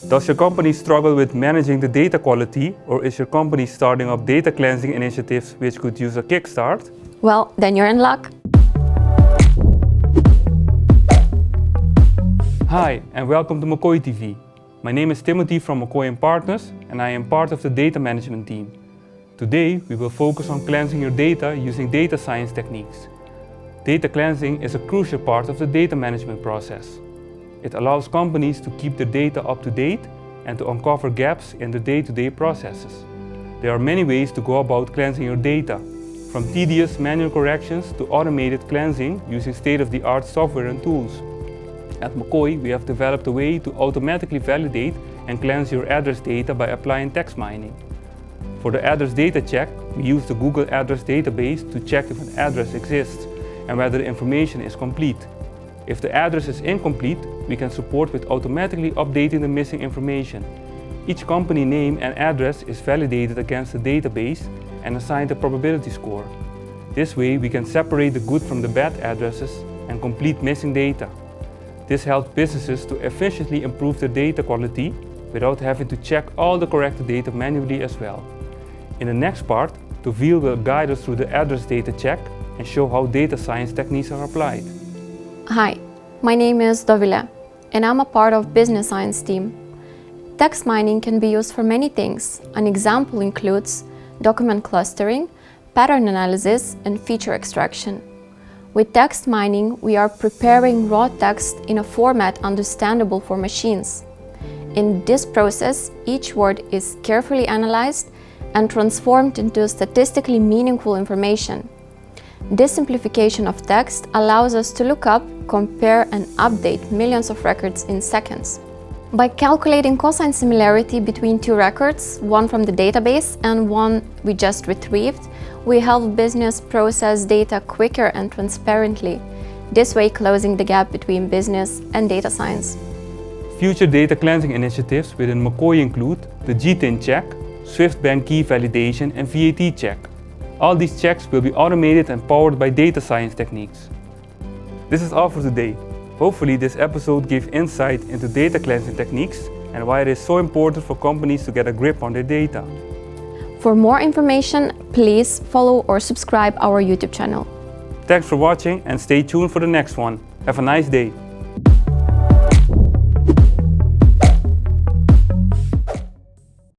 Does your company struggle with managing the data quality, or is your company starting up data cleansing initiatives which could use a kickstart? Well, then you're in luck. Hi, and welcome to McCoy TV. My name is Timothy from McCoy Partners, and I am part of the data management team. Today, we will focus on cleansing your data using data science techniques. Data cleansing is a crucial part of the data management process. It allows companies to keep their data up to date and to uncover gaps in their day-to-day processes. There are many ways to go about cleansing your data, from tedious manual corrections to automated cleansing using state-of-the-art software and tools. At McCoy, we have developed a way to automatically validate and cleanse your address data by applying text mining. For the address data check, we use the Google Address Database to check if an address exists and whether the information is complete. If the address is incomplete, we can support with automatically updating the missing information. Each company name and address is validated against the database and assigned a probability score. This way, we can separate the good from the bad addresses and complete missing data. This helps businesses to efficiently improve their data quality without having to check all the correct data manually as well. In the next part, Dovile will guide us through the address data check and show how data science techniques are applied. Hi, my name is Dovile, and I'm a part of business science team. Text mining can be used for many things. An example includes document clustering, pattern analysis, and feature extraction. With text mining, we are preparing raw text in a format understandable for machines. In this process, each word is carefully analyzed and transformed into statistically meaningful information. This simplification of text allows us to look up, compare, and update millions of records in seconds. By calculating cosine similarity between two records, one from the database and one we just retrieved, we help business process data quicker and transparently, this way closing the gap between business and data science. Future data cleansing initiatives within McCoy include the GTIN check, Swift Bank Key Validation, and VAT check. All these checks will be automated and powered by data science techniques. This is all for today. Hopefully this episode gave insight into data cleansing techniques and why it is so important for companies to get a grip on their data. For more information, please follow or subscribe our YouTube channel. Thanks for watching and stay tuned for the next one. Have a nice day.